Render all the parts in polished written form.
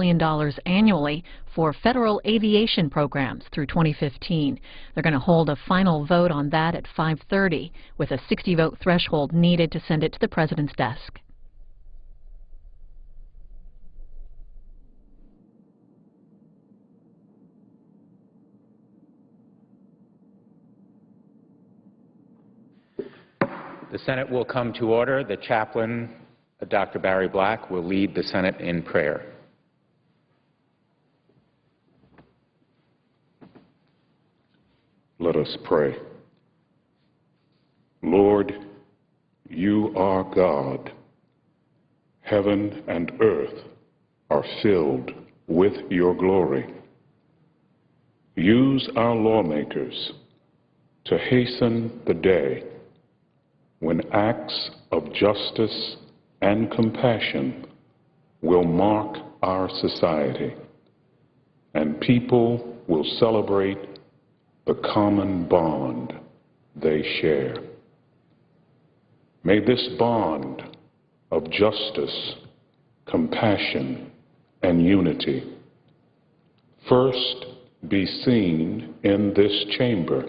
billion annually for federal aviation programs through 2015. They're going to hold a final vote on that at 5:30, with a 60-vote threshold needed to send it to the President's desk. The Senate will come to order. The chaplain, Dr. Barry Black, will lead the Senate in prayer. Let us pray. Lord, you are God. Heaven and earth are filled with your glory. Use our lawmakers to hasten the day when acts of justice and compassion will mark our society, and people will celebrate the common bond they share. May this bond of justice, compassion, and unity first be seen in this chamber,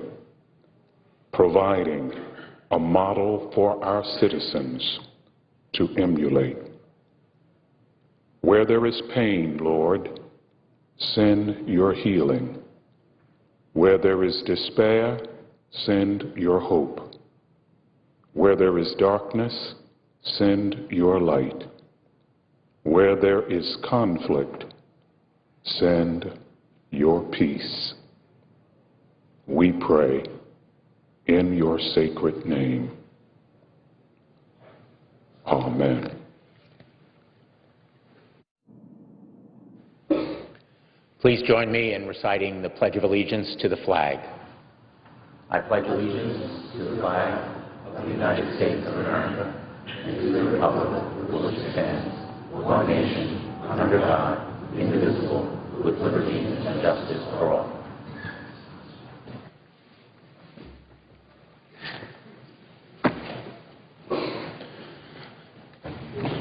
providing a model for our citizens to emulate. Where there is pain, Lord, send your healing. Where there is despair, send your hope. Where there is darkness, send your light. Where there is conflict, send your peace. We pray in your sacred name. Amen. Please join me in reciting the Pledge of Allegiance to the flag. I pledge allegiance to the flag of the United States of America and to the republic for which it stands, one nation, under God, indivisible, with liberty and justice for all.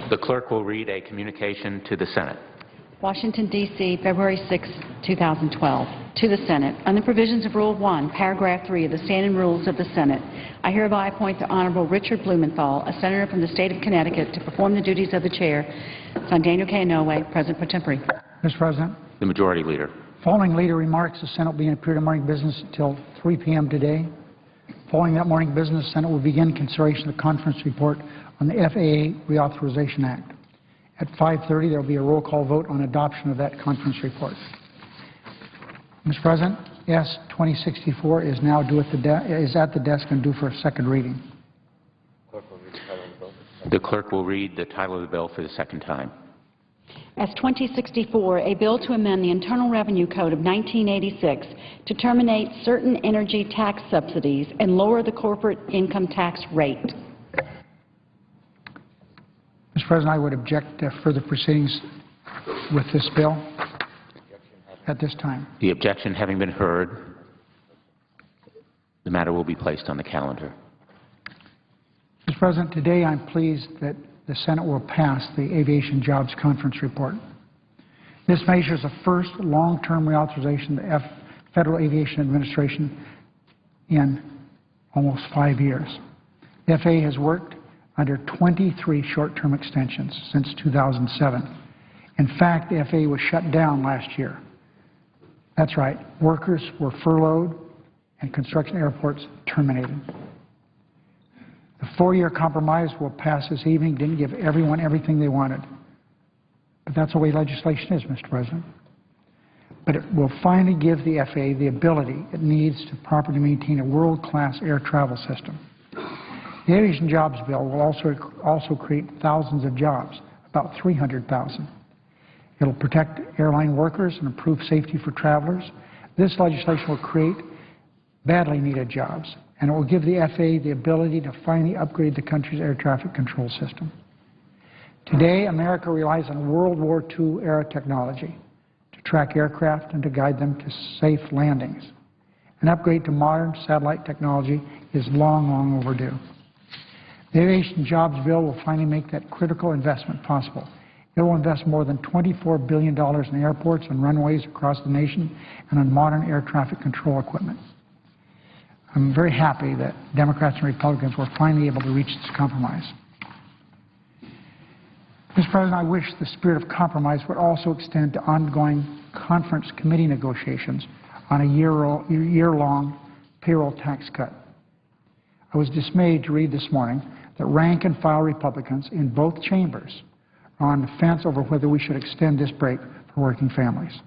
The clerk will read a communication to the Senate. Washington, D.C., February 6, 2012. To the Senate. On the provisions of Rule 1, Paragraph 3 of the Standing Rules of the Senate, I hereby appoint the Honorable Richard Blumenthal, a senator from the state of Connecticut, to perform the duties of the chair. Son Daniel K. Inouye, President pro tempore. Mr. President. The Majority Leader. Following leader remarks, the Senate will be in a period of morning business until 3 p.m. today. Following that morning business, the Senate will begin consideration of the conference report on the FAA Reauthorization Act. At 5:30, there will be a roll call vote on adoption of that conference report. Mr. President, S. 2064 is now due at the desk and due for a second reading. The clerk will read the title of the bill for the second time. S. 2064, a bill to amend the Internal Revenue Code of 1986 to terminate certain energy tax subsidies and lower the corporate income tax rate. Mr. President, I would object to further proceedings with this bill at this time. The objection having been heard, the matter will be placed on the calendar. Mr. President, today I'm pleased that the Senate will pass the Aviation Jobs Conference Report. This measure is the first long-term reauthorization of the Federal Aviation Administration in almost 5 years. The FAA has worked under 23 short-term extensions since 2007. In fact, the FAA was shut down last year. That's right, workers were furloughed and construction airports terminated. The 4-year compromise we'll pass this evening didn't give everyone everything they wanted. But that's the way legislation is, Mr. President. But it will finally give the FAA the ability it needs to properly maintain a world-class air travel system. The Aviation Jobs Bill will also create thousands of jobs, about 300,000. It will protect airline workers and improve safety for travelers. This legislation will create badly needed jobs, and it will give the FAA the ability to finally upgrade the country's air traffic control system. Today, America relies on World War II-era technology to track aircraft and to guide them to safe landings. An upgrade to modern satellite technology is long, long overdue. The Aviation Jobs Bill will finally make that critical investment possible. It It will invest more than $24 billion in airports and runways across the nation and on modern air traffic control equipment. I'm very happy that Democrats and Republicans were finally able to reach this compromise. Mr. President, I wish the spirit of compromise would also extend to ongoing conference committee negotiations on a year-long payroll tax cut. I was dismayed to read this morning that rank-and-file Republicans in both chambers are on the fence over whether we should extend this break for working families.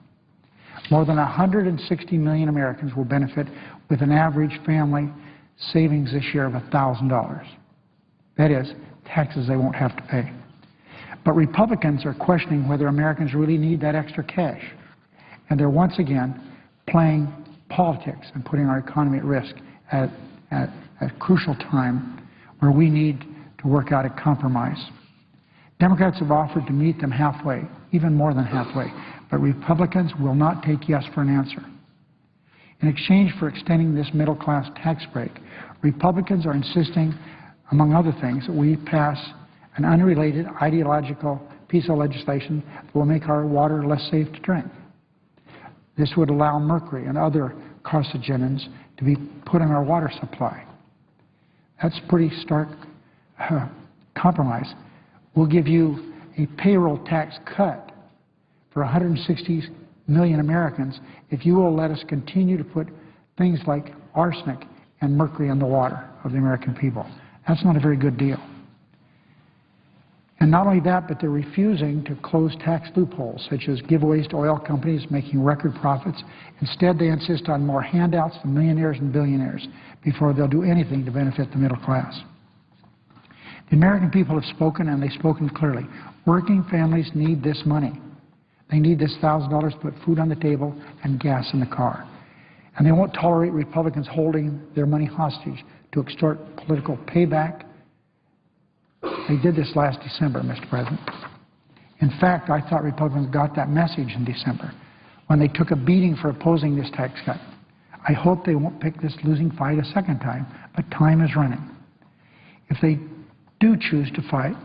More than 160 million Americans will benefit with an average family savings this year of $1,000. That is, taxes they won't have to pay. But Republicans are questioning whether Americans really need that extra cash. And they're once again playing politics and putting our economy at risk at a crucial time where we need to work out a compromise. Democrats have offered to meet them halfway, even more than halfway, but Republicans will not take yes for an answer. In exchange for extending this middle-class tax break, Republicans are insisting, among other things, that we pass an unrelated ideological piece of legislation that will make our water less safe to drink. This would allow mercury and other carcinogens to be put in our water supply. That's pretty stark compromise. We'll give you a payroll tax cut for 160 million Americans if you will let us continue to put things like arsenic and mercury in the water of the American people. That's not a very good deal. And not only that, but they're refusing to close tax loopholes, such as giveaways to oil companies making record profits. Instead, they insist on more handouts to millionaires and billionaires before they'll do anything to benefit the middle class. The American people have spoken, and they've spoken clearly. Working families need this money. They need this $1,000 to put food on the table and gas in the car. And they won't tolerate Republicans holding their money hostage to extort political payback. They did this last December, Mr. President. In fact, I thought Republicans got that message in December when they took a beating for opposing this tax cut. I hope they won't pick this losing fight a second time, but time is running. If they do choose to fight,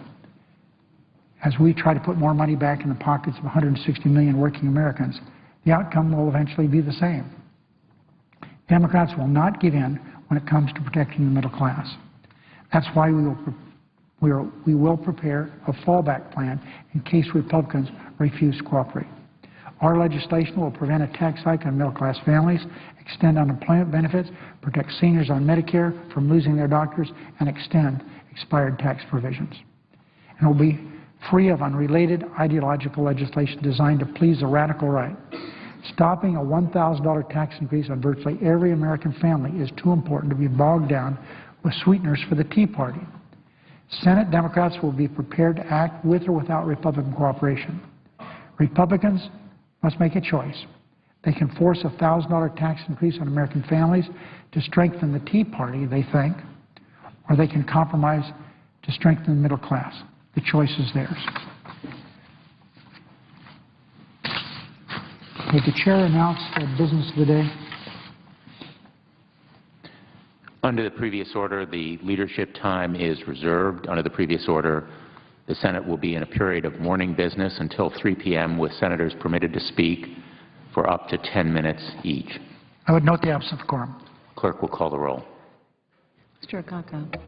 as we try to put more money back in the pockets of 160 million working Americans, the outcome will eventually be the same. Democrats will not give in when it comes to protecting the middle class. That's why we will prepare a fallback plan in case Republicans refuse to cooperate. Our legislation will prevent a tax hike on middle-class families, extend unemployment benefits, protect seniors on Medicare from losing their doctors, and extend expired tax provisions. And it will be free of unrelated ideological legislation designed to please the radical right. Stopping a $1,000 tax increase on virtually every American family is too important to be bogged down with sweeteners for the Tea Party. Senate Democrats will be prepared to act with or without Republican cooperation. Republicans must make a choice. They can force a $1,000 tax increase on American families to strengthen the Tea Party, they think, or they can compromise to strengthen the middle class. The choice is theirs. Would the chair announce the business of the day? Under the previous order, the leadership time is reserved. Under the previous order, the Senate will be in a period of morning business until 3 p.m. with senators permitted to speak for up to 10 minutes each. I would note the absence of quorum. Clerk will call the roll. Mr. Akaka.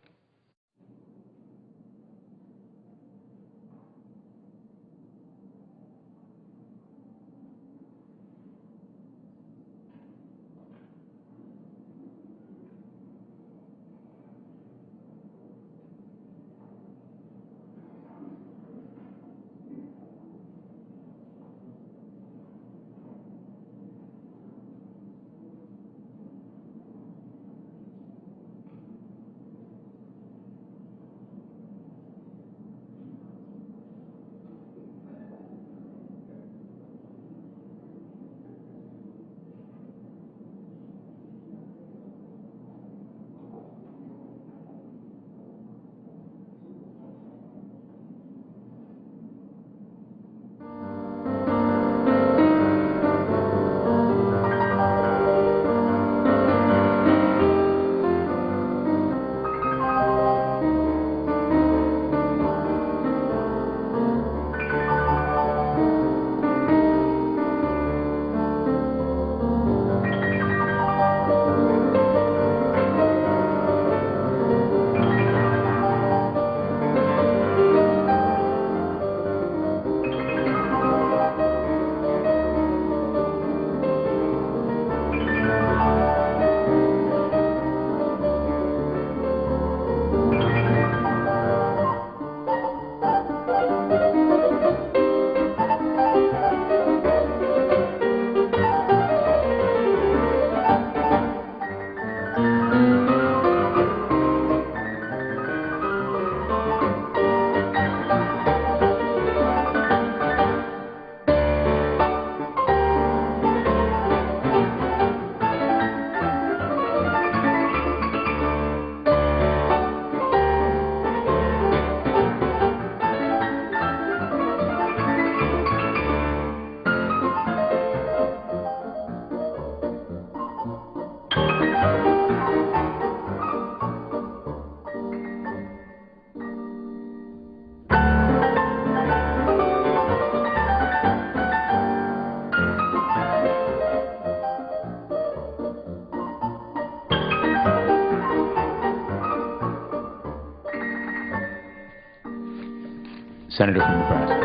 Senator from Nebraska.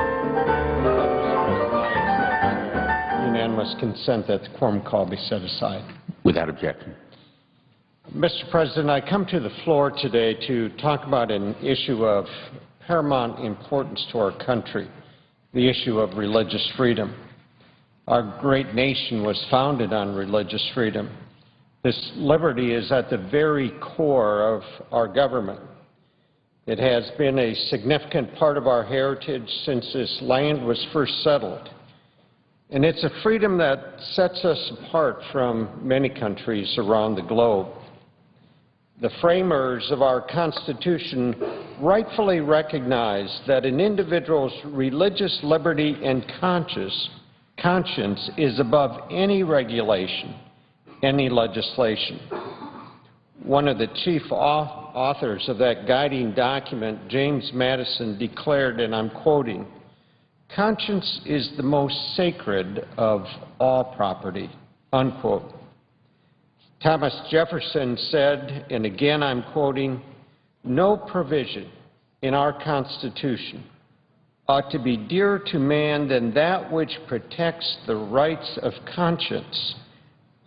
Unanimous consent that the quorum call be set aside. Without objection. Mr. President, I come to the floor today to talk about an issue of paramount importance to our country, the issue of religious freedom. Our great nation was founded on religious freedom. This liberty is at the very core of our government. It has been a significant part of our heritage since this land was first settled. And it's a freedom that sets us apart from many countries around the globe. The framers of our Constitution rightfully recognize that an individual's religious liberty and conscience is above any regulation, any legislation. One of the chief authors of that guiding document, James Madison, declared, and I'm quoting, "Conscience is the most sacred of all property," unquote. Thomas Jefferson said, and again I'm quoting, "No provision in our Constitution ought to be dearer to man than that which protects the rights of conscience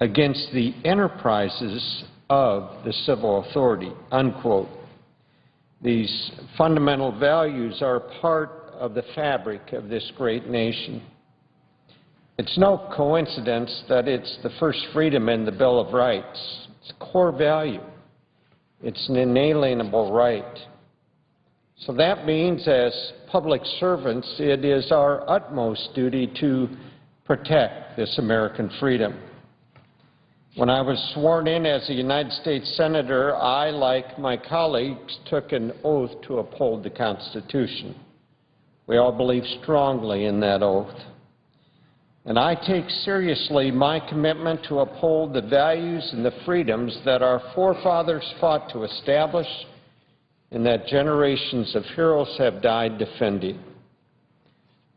against the enterprises of the civil authority," unquote. These fundamental values are part of the fabric of this great nation. It's no coincidence that it's the first freedom in the Bill of Rights. It's a core value. It's an inalienable right. So that means as public servants, it is our utmost duty to protect this American freedom. When I was sworn in as a United States Senator, I, like my colleagues, took an oath to uphold the Constitution. We all believe strongly in that oath. And I take seriously my commitment to uphold the values and the freedoms that our forefathers fought to establish and that generations of heroes have died defending.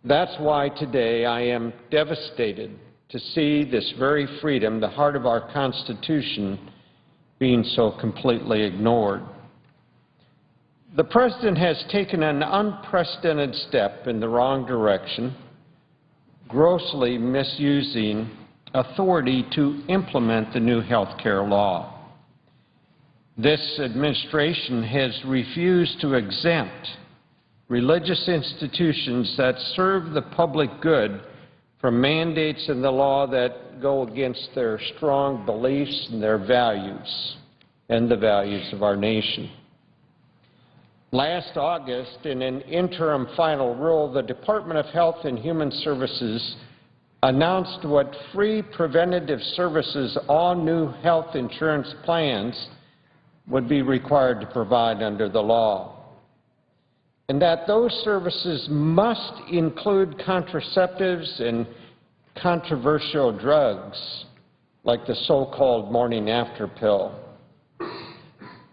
That's why today I am devastated to see this very freedom, the heart of our Constitution, being so completely ignored. The President has taken an unprecedented step in the wrong direction, grossly misusing authority to implement the new health care law. This administration has refused to exempt religious institutions that serve the public good from mandates in the law that go against their strong beliefs and their values and the values of our nation. Last August, in an interim final rule, the Department of Health and Human Services announced what free preventative services all new health insurance plans would be required to provide under the law, and that those services must include contraceptives and controversial drugs like the so-called morning after pill.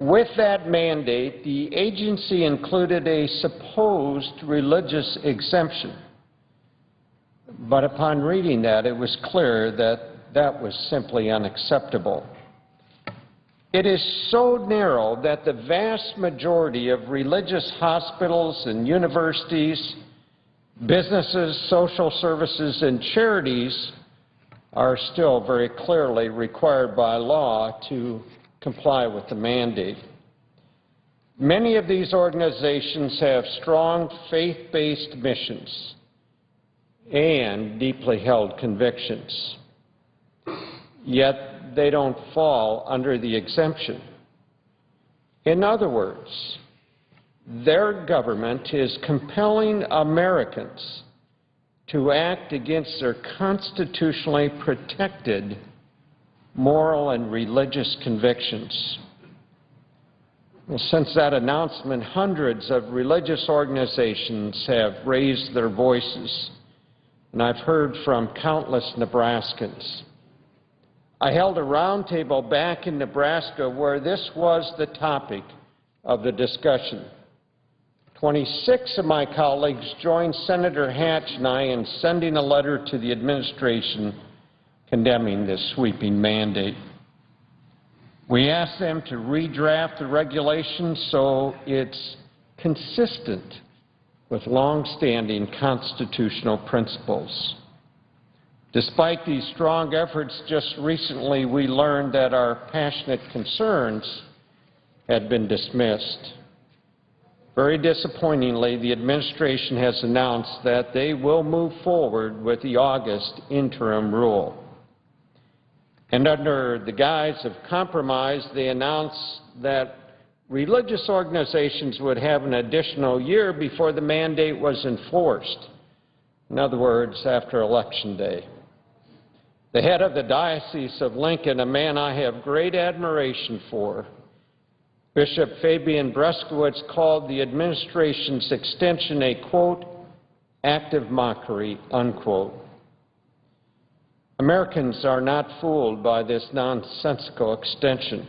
With that mandate, the agency included a supposed religious exemption. But upon reading that, it was clear that that was simply unacceptable. It is so narrow that the vast majority of religious hospitals and universities, businesses, social services, and charities are still very clearly required by law to comply with the mandate. Many of these organizations have strong faith-based missions and deeply held convictions, yet they don't fall under the exemption. In other words, their government is compelling Americans to act against their constitutionally protected moral and religious convictions. Well, since that announcement, hundreds of religious organizations have raised their voices, and I've heard from countless Nebraskans. I held a roundtable back in Nebraska where this was the topic of the discussion. 26 of my colleagues joined Senator Hatch and I in sending a letter to the administration condemning this sweeping mandate. We asked them to redraft the regulations so it's consistent with long-standing constitutional principles. Despite these strong efforts, just recently we learned that our passionate concerns had been dismissed. Very disappointingly, the administration has announced that they will move forward with the August interim rule. And under the guise of compromise, they announced that religious organizations would have an additional year before the mandate was enforced. In other words, after Election Day. The head of the Diocese of Lincoln, a man I have great admiration for, Bishop Fabian Breskowitz, called the administration's extension a, quote, active mockery, unquote. Americans are not fooled by this nonsensical extension.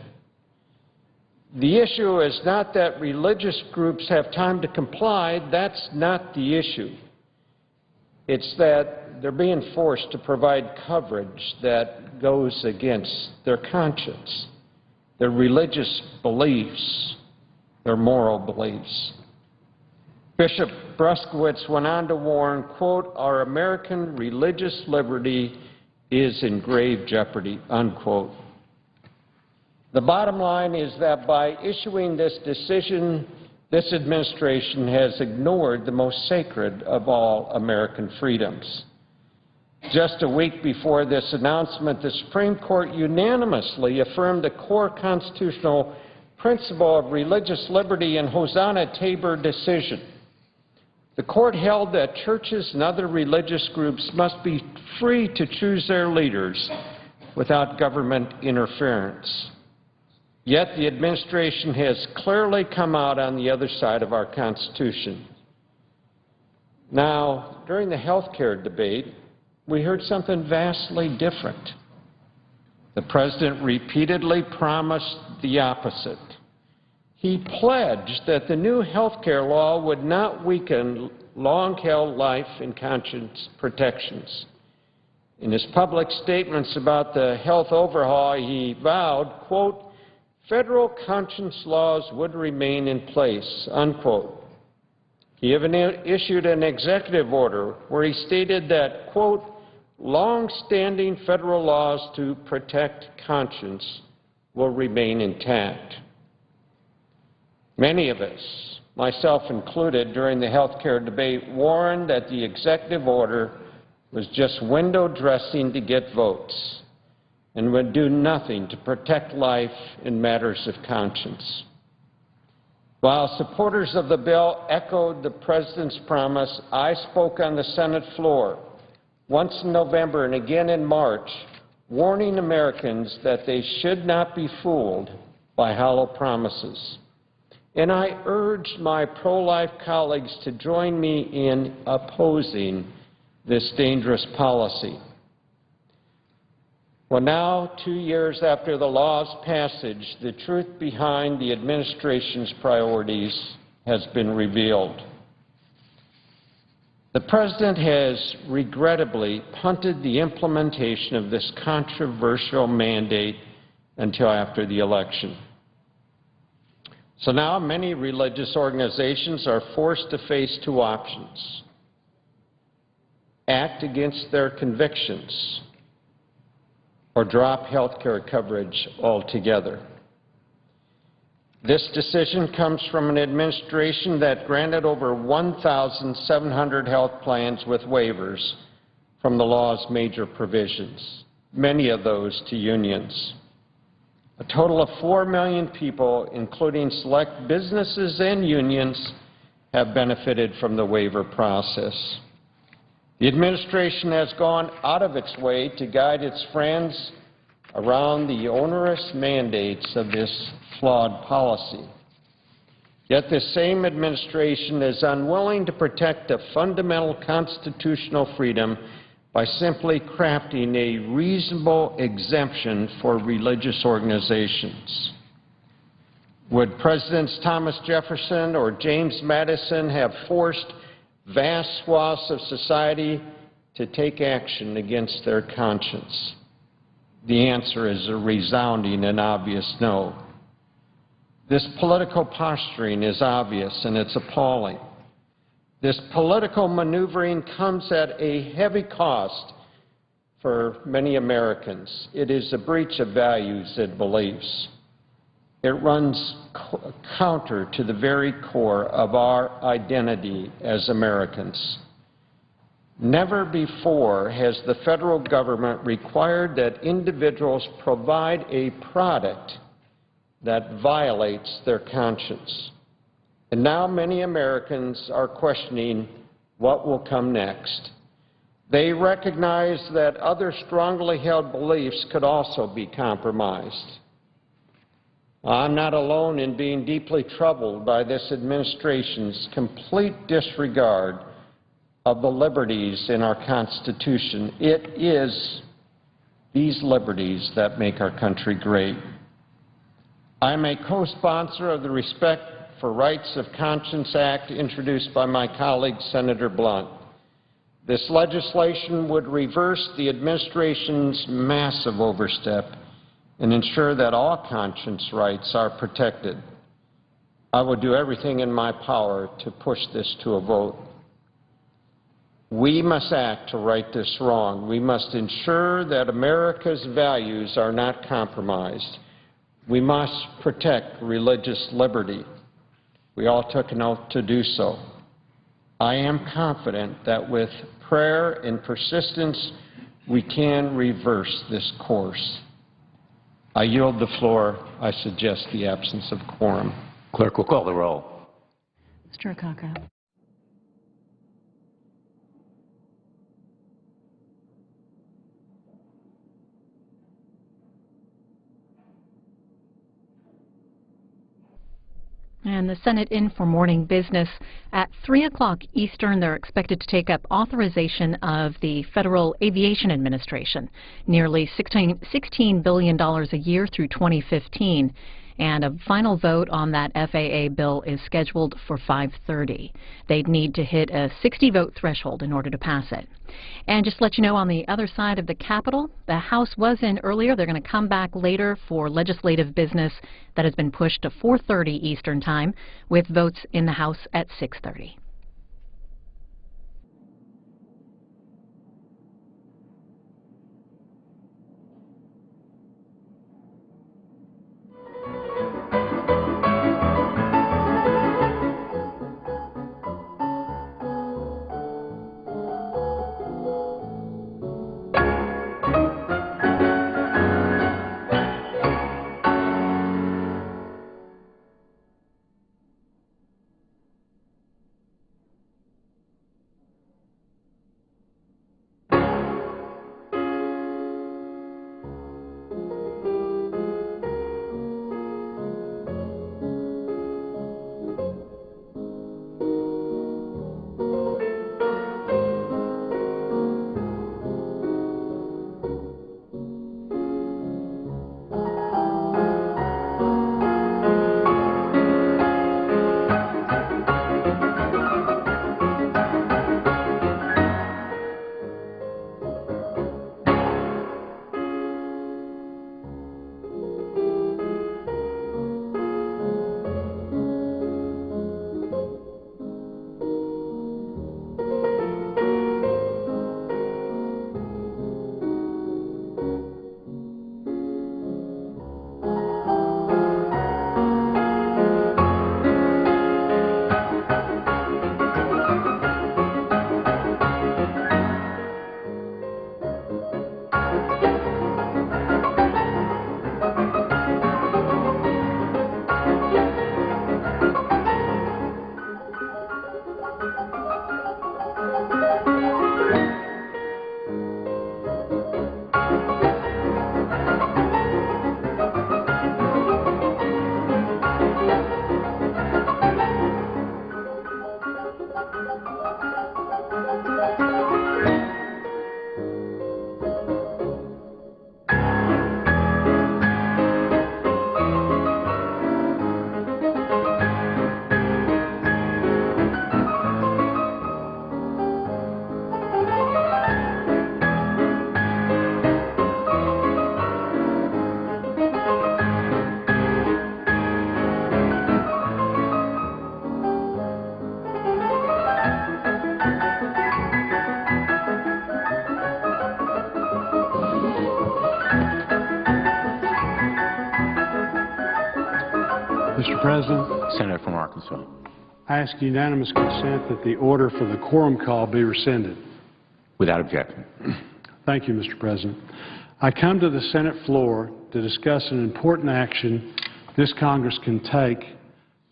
The issue is not that religious groups have time to comply. That's not the issue. It's that they're being forced to provide coverage that goes against their conscience, their religious beliefs, their moral beliefs. Bishop Breskowitz went on to warn, quote, our American religious liberty is in grave jeopardy, unquote. The bottom line is that by issuing this decision, this administration has ignored the most sacred of all American freedoms. Just a week before this announcement, the Supreme Court unanimously affirmed the core constitutional principle of religious liberty in Hosanna Tabor decision. The court held that churches and other religious groups must be free to choose their leaders without government interference. Yet the administration has clearly come out on the other side of our Constitution. Now, during the health care debate, we heard something vastly different. The President repeatedly promised the opposite. He pledged that the new health care law would not weaken long-held life and conscience protections. In his public statements about the health overhaul, he vowed, quote, federal conscience laws would remain in place, unquote. He even issued an executive order where he stated that, quote, long-standing federal laws to protect conscience will remain intact. Many of us, myself included, during the health care debate warned that the executive order was just window dressing to get votes and would do nothing to protect life in matters of conscience. While supporters of the bill echoed the President's promise, I spoke on the Senate floor once in November and again in March, warning Americans that they should not be fooled by hollow promises. And I urged my pro-life colleagues to join me in opposing this dangerous policy. Well, now, 2 years after the law's passage, the truth behind the administration's priorities has been revealed. The President has regrettably punted the implementation of this controversial mandate until after the election. So now many religious organizations are forced to face two options: act against their convictions or drop health care coverage altogether. This decision comes from an administration that granted over 1,700 health plans with waivers from the law's major provisions, many of those to unions. A total of 4 million people, including select businesses and unions, have benefited from the waiver process. The administration has gone out of its way to guide its friends around the onerous mandates of this flawed policy. Yet this same administration is unwilling to protect a fundamental constitutional freedom by simply crafting a reasonable exemption for religious organizations. Would Presidents Thomas Jefferson or James Madison have forced vast swaths of society to take action against their conscience? The answer is a resounding and obvious no. This political posturing is obvious and it's appalling. This political maneuvering comes at a heavy cost for many Americans. It is a breach of values and beliefs. It runs counter to the very core of our identity as Americans. Never before has the federal government required that individuals provide a product that violates their conscience. And now many Americans are questioning what will come next. They recognize that other strongly held beliefs could also be compromised. I'm not alone in being deeply troubled by this administration's complete disregard of the liberties in our Constitution. It is these liberties that make our country great. I'm a co-sponsor of the Respect for Rights of Conscience Act introduced by my colleague Senator Blunt. This legislation would reverse the administration's massive overstep and ensure that all conscience rights are protected. I will do everything in my power to push this to a vote. We must act to right this wrong. We must ensure that America's values are not compromised. We must protect religious liberty. We all took an oath to do so. I am confident that with prayer and persistence, we can reverse this course. I yield the floor. I suggest the absence of quorum. Clerk will call the roll. Mr. Akaka. And the Senate in for morning business. At 3 o'clock Eastern, they're expected to take up authorization of the Federal Aviation Administration, nearly $16 billion a year through 2015. And a final vote on that FAA bill is scheduled for 5:30. They'd need to hit a 60-vote threshold in order to pass it. And just to let you know, on the other side of the Capitol, the House was in earlier. They're going to come back later for legislative business that has been pushed to 4:30 Eastern Time, with votes in the House at 6:30. Mr. President, Senator from Arkansas. I ask unanimous consent that the order for the quorum call be rescinded. Without objection. Thank you, Mr. President. I come to the Senate floor to discuss an important action this Congress can take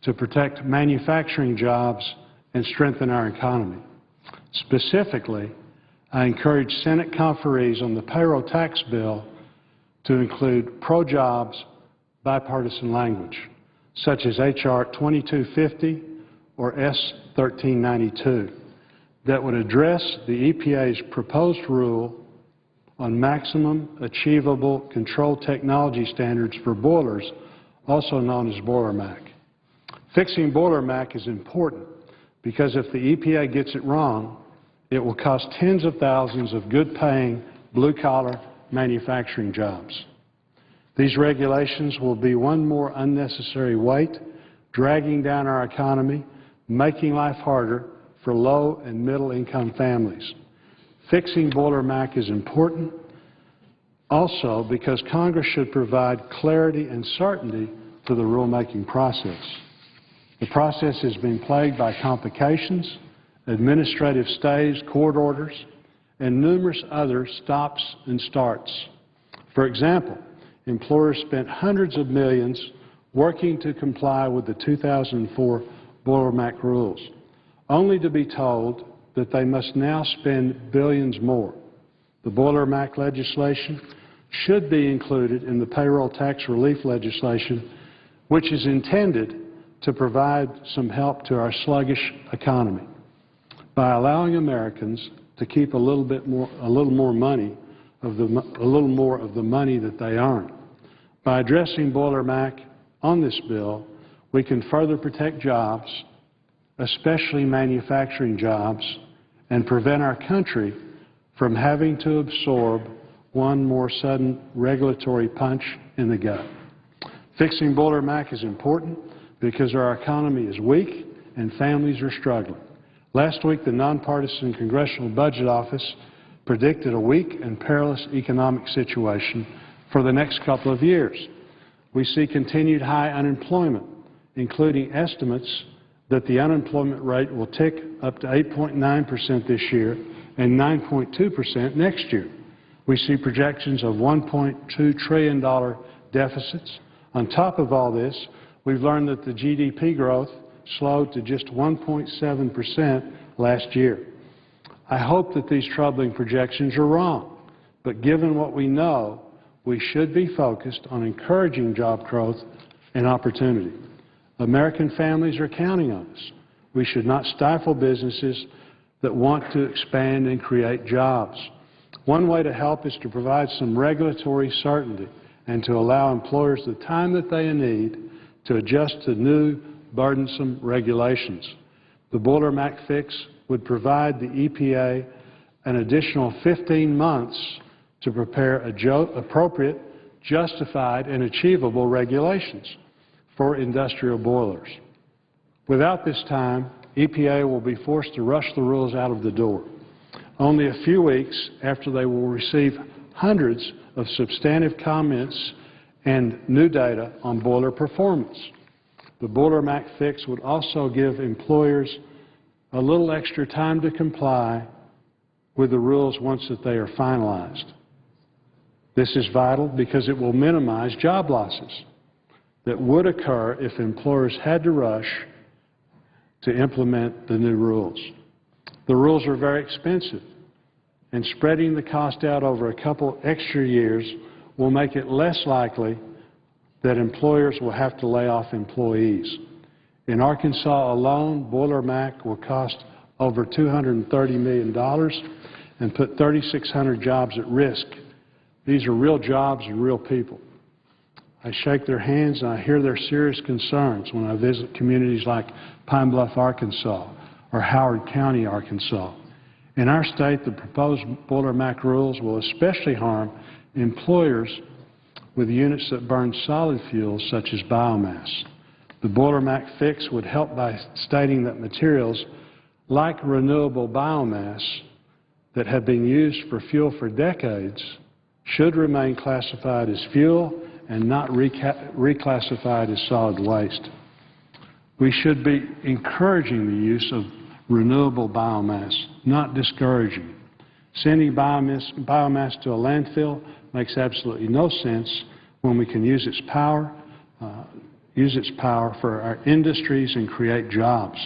to protect manufacturing jobs and strengthen our economy. Specifically, I encourage Senate conferees on the payroll tax bill to include pro-jobs bipartisan language, such as H.R. 2250 or S. 1392, that would address the EPA's proposed rule on maximum achievable control technology standards for boilers, also known as Boiler MAC. Fixing Boiler MAC is important because if the EPA gets it wrong, it will cost tens of thousands of good-paying, blue-collar manufacturing jobs. These regulations will be one more unnecessary weight, dragging down our economy, making life harder for low and middle-income families. Fixing Boiler MAC is important also because Congress should provide clarity and certainty for the rulemaking process. The process has been plagued by complications, administrative stays, court orders, and numerous other stops and starts. For example, employers spent hundreds of millions working to comply with the 2004 Boiler MAC rules, only to be told that they must now spend billions more. The Boiler MAC legislation should be included in the payroll tax relief legislation, which is intended to provide some help to our sluggish economy by allowing Americans to keep a little more of the money that they earn. By addressing Boiler MAC on this bill, we can further protect jobs, especially manufacturing jobs, and prevent our country from having to absorb one more sudden regulatory punch in the gut. Fixing Boiler MAC is important because our economy is weak and families are struggling. Last week, the nonpartisan Congressional Budget Office predicted a weak and perilous economic situation for the next couple of years. We see continued high unemployment, including estimates that the unemployment rate will tick up to 8.9% this year and 9.2% next year. We see projections of $1.2 trillion deficits. On top of all this, we've learned that the GDP growth slowed to just 1.7% last year. I hope that these troubling projections are wrong, but given what we know, we should be focused on encouraging job growth and opportunity. American families are counting on us. We should not stifle businesses that want to expand and create jobs. One way to help is to provide some regulatory certainty and to allow employers the time that they need to adjust to new, burdensome regulations. The Boiler MAC fix would provide the EPA an additional 15 months to prepare appropriate, justified, and achievable regulations for industrial boilers. Without this time, EPA will be forced to rush the rules out of the door, only a few weeks after they will receive hundreds of substantive comments and new data on boiler performance. The Boiler MAC fix would also give employers a little extra time to comply with the rules once that they are finalized. This is vital because it will minimize job losses that would occur if employers had to rush to implement the new rules. The rules are very expensive, and spreading the cost out over a couple extra years will make it less likely that employers will have to lay off employees. In Arkansas alone, Boiler MAC will cost over $230 million and put 3,600 jobs at risk. These are real jobs and real people. I shake their hands and I hear their serious concerns when I visit communities like Pine Bluff, Arkansas, or Howard County, Arkansas. In our state, the proposed Boiler MAC rules will especially harm employers with units that burn solid fuels such as biomass. The Boiler MAC fix would help by stating that materials like renewable biomass that have been used for fuel for decades should remain classified as fuel and not reclassified as solid waste. We should be encouraging the use of renewable biomass, not discouraging. Sending biomass to a landfill makes absolutely no sense when we can use its power for our industries and create jobs.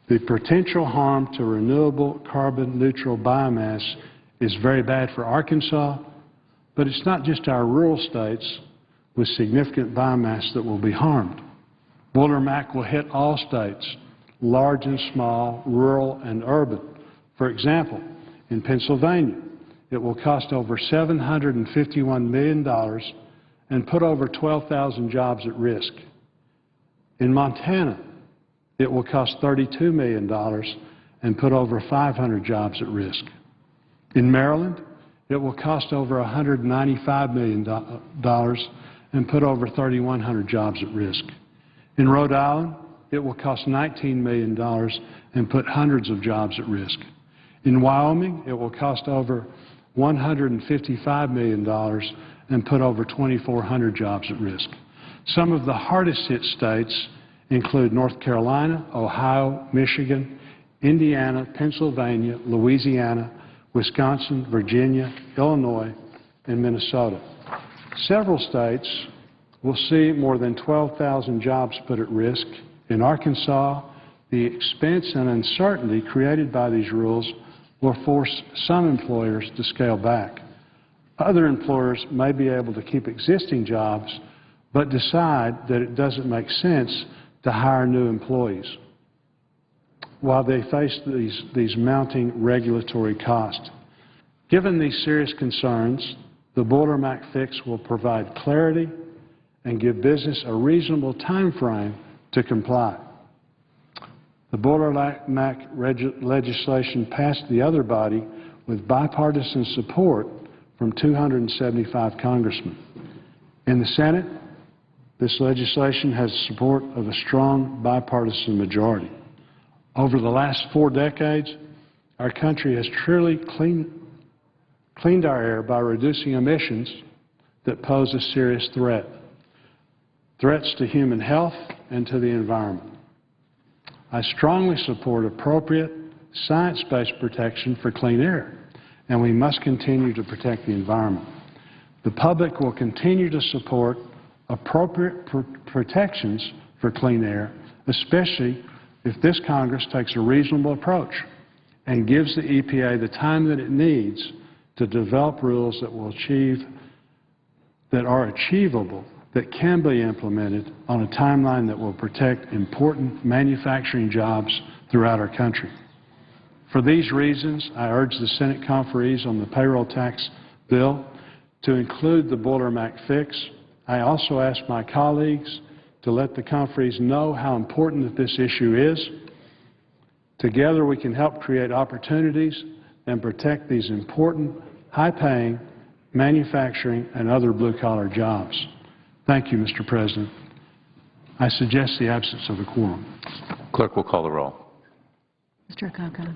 The potential harm to renewable carbon-neutral biomass is very bad for Arkansas, but it's not just our rural states with significant biomass that will be harmed. Boiler MAC will hit all states, large and small, rural and urban. For example, in Pennsylvania, it will cost over $751 million and put over 12,000 jobs at risk. In Montana, it will cost $32 million and put over 500 jobs at risk. In Maryland, it will cost over $195 million and put over 3,100 jobs at risk. In Rhode Island, it will cost $19 million and put hundreds of jobs at risk. In Wyoming, it will cost over $155 million and put over 2,400 jobs at risk. Some of the hardest hit states include North Carolina, Ohio, Michigan, Indiana, Pennsylvania, Louisiana, Wisconsin, Virginia, Illinois, and Minnesota. Several states will see more than 12,000 jobs put at risk. In Arkansas, the expense and uncertainty created by these rules will force some employers to scale back. Other employers may be able to keep existing jobs, but decide that it doesn't make sense to hire new employees while they face these mounting regulatory costs. Given these serious concerns, the Boiler MAC fix will provide clarity and give business a reasonable time frame to comply. The Boiler MAC legislation passed the other body with bipartisan support from 275 congressmen. In the Senate, this legislation has support of a strong bipartisan majority. Over the last 4 decades, our country has truly cleaned our air by reducing emissions that pose a serious threats to human health and to the environment. I strongly support appropriate science-based protection for clean air, and we must continue to protect the environment. The public will continue to support appropriate protections for clean air, especially if this Congress takes a reasonable approach and gives the EPA the time that it needs to develop rules that are achievable, that can be implemented on a timeline that will protect important manufacturing jobs throughout our country. For these reasons, I urge the Senate conferees on the payroll tax bill to include the Boiler MAC fix. I also ask my colleagues to let the conferees know how important that this issue is. Together we can help create opportunities and protect these important, high-paying manufacturing and other blue-collar jobs. Thank you, Mr. President. I suggest the absence of a quorum. Clerk will call the roll. Mr. Akaka.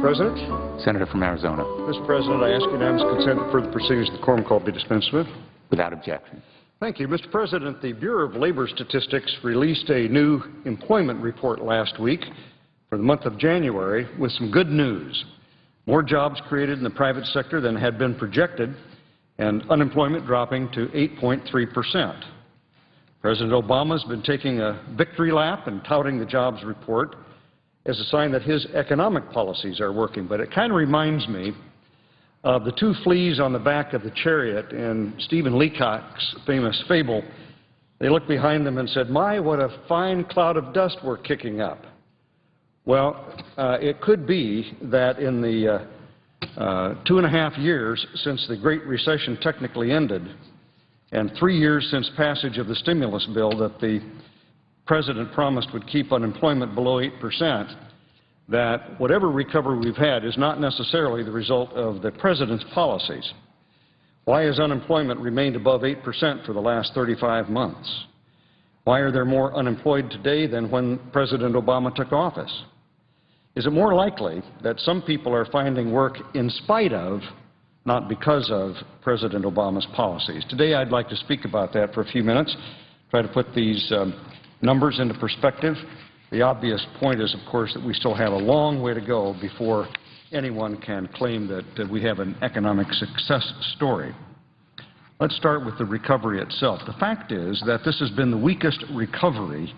President. Senator from Arizona. Mr. President, I ask unanimous consent that further proceedings of the quorum call be dispensed with. Without objection. Thank you. Mr. President, the Bureau of Labor Statistics released a new employment report last week for the month of January with some good news. More jobs created in the private sector than had been projected, and unemployment dropping to 8.3%. President Obama has been taking a victory lap and touting the jobs report as a sign that his economic policies are working. But it kind of reminds me of the two fleas on the back of the chariot in Stephen Leacock's famous fable. They looked behind them and said, "My, what a fine cloud of dust we're kicking up." Well, it could be that in the 2.5 years since the Great Recession technically ended, and 3 years since passage of the stimulus bill that the President promised would keep unemployment below 8%, that whatever recovery we've had is not necessarily the result of the President's policies. Why has unemployment remained above 8% for the last 35 months? Why are there more unemployed today than when President Obama took office? Is it more likely that some people are finding work in spite of, not because of, President Obama's policies? Today I'd like to speak about that for a few minutes, try to put these numbers into perspective. The obvious point is, of course, that we still have a long way to go before anyone can claim that we have an economic success story. Let's start with the recovery itself. The fact is that this has been the weakest recovery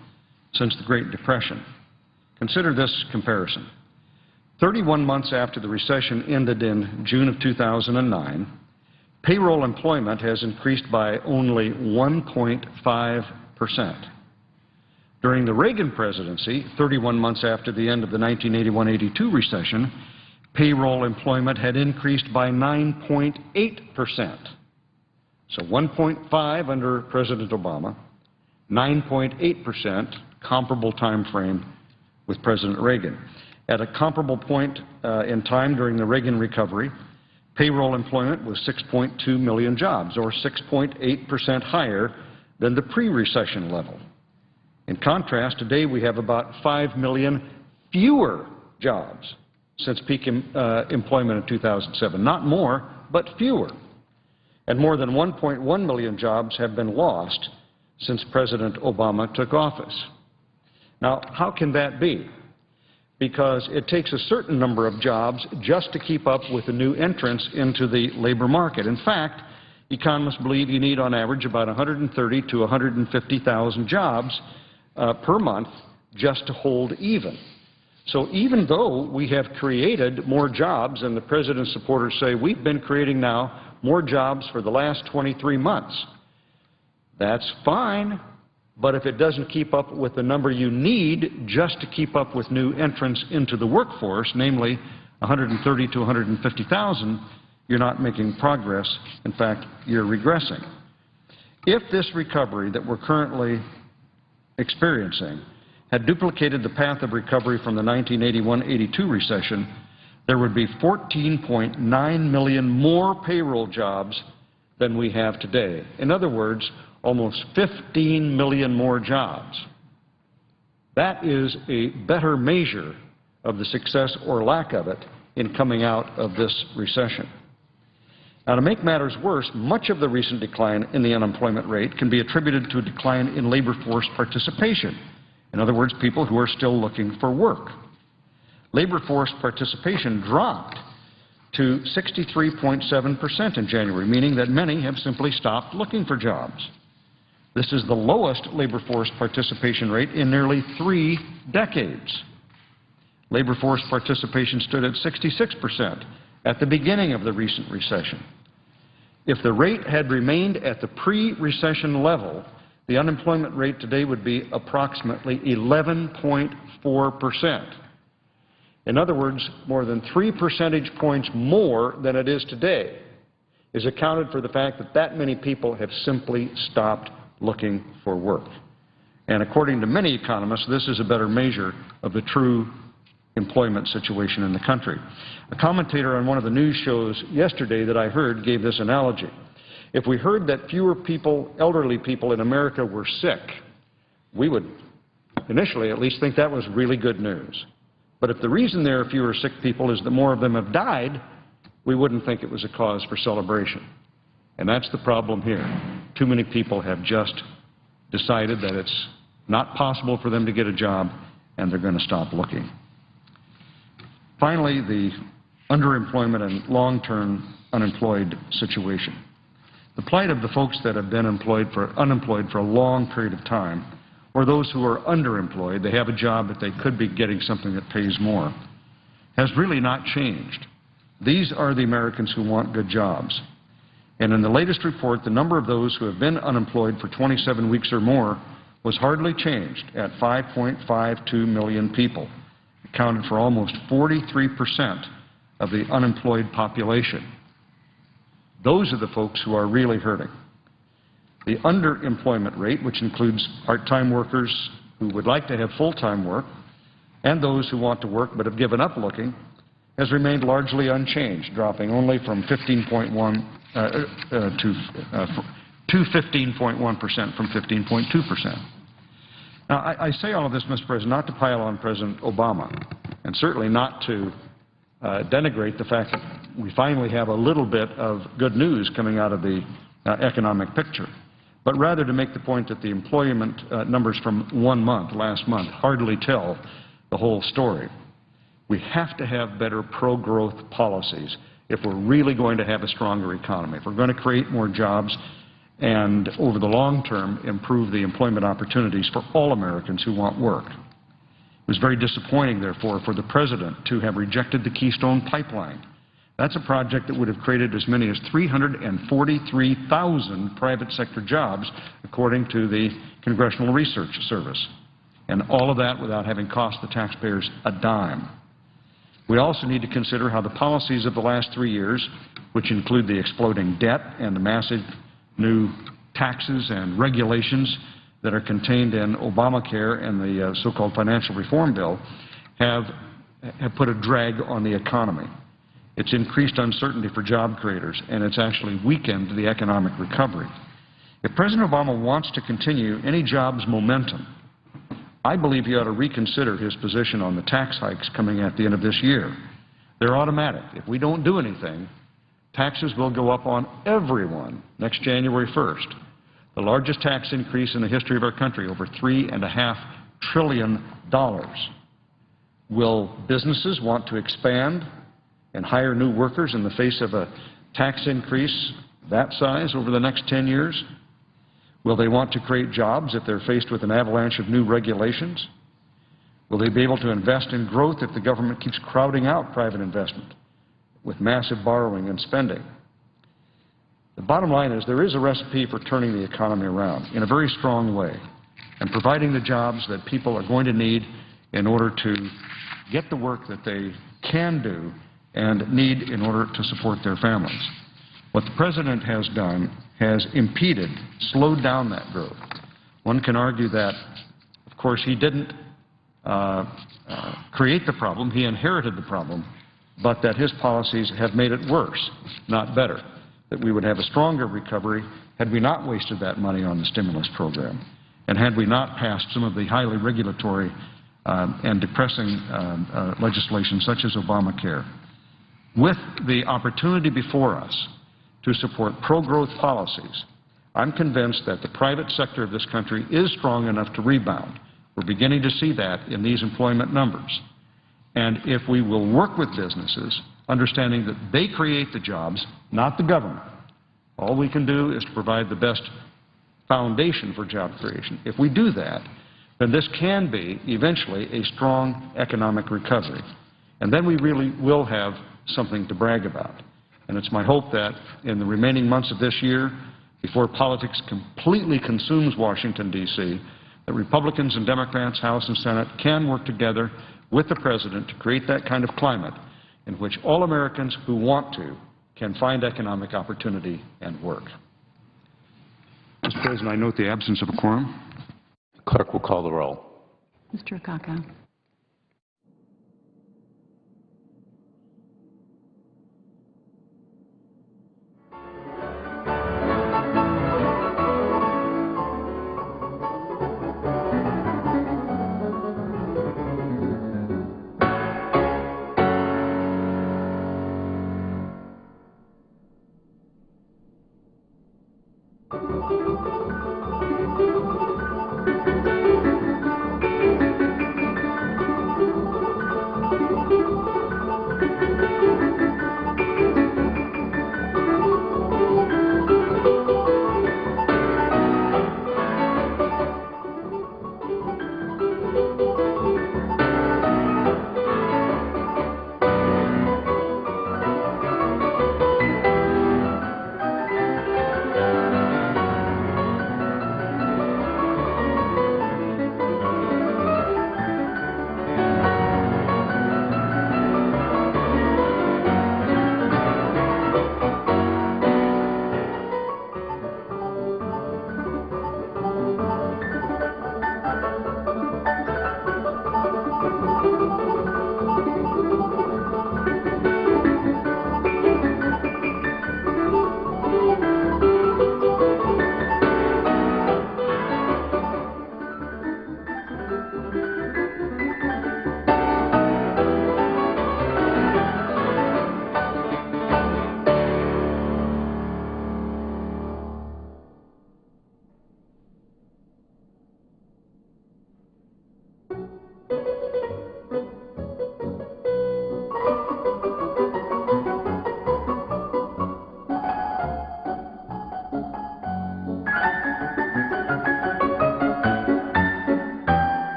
since the Great Depression. Consider this comparison. 31 months after the recession ended in June of 2009, payroll employment has increased by only 1.5%. During the Reagan presidency, 31 months after the end of the 1981-82 recession, payroll employment had increased by 9.8%. So 1.5 under President Obama, 9.8% comparable time frame with President Reagan. At a comparable point in time during the Reagan recovery, payroll employment was 6.2 million jobs, or 6.8% higher than the pre-recession level. In contrast, today we have about 5 million fewer jobs since peak employment in 2007. Not more, but fewer. And more than 1.1 million jobs have been lost since President Obama took office. Now, how can that be? Because it takes a certain number of jobs just to keep up with the new entrants into the labor market. In fact, economists believe you need on average about 130 to 150,000 jobs per month just to hold even. So even though we have created more jobs, and the President's supporters say we've been creating now more jobs for the last 23 months, that's fine. But if it doesn't keep up with the number you need just to keep up with new entrants into the workforce, namely 130 to 150,000, you're not making progress. In fact, you're regressing. If this recovery that we're currently experiencing had duplicated the path of recovery from the 1981-82 recession, there would be 14.9 million more payroll jobs than we have today. In other words, almost 15 million more jobs. That is a better measure of the success or lack of it in coming out of this recession. Now, to make matters worse, much of the recent decline in the unemployment rate can be attributed to a decline in labor force participation. In other words, people who are still looking for work. Labor force participation dropped to 63.7% in January, meaning that many have simply stopped looking for jobs. This is the lowest labor force participation rate in nearly 3 decades. Labor force participation stood at 66% at the beginning of the recent recession. If the rate had remained at the pre-recession level, the unemployment rate today would be approximately 11.4%. In other words, more than 3 percentage points more than it is today is accounted for the fact that that many people have simply stopped looking for work. And according to many economists, this is a better measure of the true employment situation in the country. A commentator on one of the news shows yesterday that I heard gave this analogy. If we heard that fewer people, elderly people in America were sick, we would initially at least think that was really good news. But if the reason there are fewer sick people is that more of them have died, we wouldn't think it was a cause for celebration. And that's the problem here. Too many people have just decided that it's not possible for them to get a job, and they're going to stop looking. Finally, the underemployment and long-term unemployed situation. The plight of the folks that have been unemployed for a long period of time, or those who are underemployed, they have a job but they could be getting something that pays more, has really not changed. These are the Americans who want good jobs. And in the latest report, the number of those who have been unemployed for 27 weeks or more was hardly changed at 5.52 million people, accounted for almost 43% of the unemployed population. Those are the folks who are really hurting. The underemployment rate, which includes part-time workers who would like to have full-time work and those who want to work but have given up looking, has remained largely unchanged, dropping only from 15.1 to 15.1% from 15.2%. Now, I say all of this, Mr. President, not to pile on President Obama, and certainly not to denigrate the fact that we finally have a little bit of good news coming out of the economic picture, but rather to make the point that the employment numbers from 1 month, last month, hardly tell the whole story. We have to have better pro-growth policies if we're really going to have a stronger economy, if we're going to create more jobs and, over the long term, improve the employment opportunities for all Americans who want work. It was very disappointing, therefore, for the President to have rejected the Keystone Pipeline. That's a project that would have created as many as 343,000 private sector jobs, according to the Congressional Research Service, and all of that without having cost the taxpayers a dime. We also need to consider how the policies of the last 3 years, which include the exploding debt and the massive new taxes and regulations that are contained in Obamacare and the so-called financial reform bill, have put a drag on the economy. It's increased uncertainty for job creators, and it's actually weakened the economic recovery. If President Obama wants to continue any jobs momentum, I believe he ought to reconsider his position on the tax hikes coming at the end of this year. They're automatic. If we don't do anything, taxes will go up on everyone next January 1st. The largest tax increase in the history of our country, over $3.5 trillion. Will businesses want to expand and hire new workers in the face of a tax increase that size over the next 10 years? Will they want to create jobs if they're faced with an avalanche of new regulations? Will they be able to invest in growth if the government keeps crowding out private investment with massive borrowing and spending? The bottom line is there is a recipe for turning the economy around in a very strong way and providing the jobs that people are going to need in order to get the work that they can do and need in order to support their families. What the President has done has impeded, slowed down that growth. One can argue that, of course, he didn't create the problem, he inherited the problem, but that his policies have made it worse, not better, that we would have a stronger recovery had we not wasted that money on the stimulus program and had we not passed some of the highly regulatory and depressing legislation such as Obamacare. With the opportunity before us to support pro-growth policies, I'm convinced that the private sector of this country is strong enough to rebound. We're beginning to see that in these employment numbers. And if we will work with businesses, understanding that they create the jobs, not the government, all we can do is to provide the best foundation for job creation. If we do that, then this can be eventually a strong economic recovery. And then we really will have something to brag about. And it's my hope that in the remaining months of this year, before politics completely consumes Washington, D.C., that Republicans and Democrats, House and Senate, can work together with the President to create that kind of climate in which all Americans who want to can find economic opportunity and work. Mr. President, I note the absence of a quorum. Clerk will call the roll. Mr. Akaka.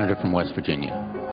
senator from West Virginia.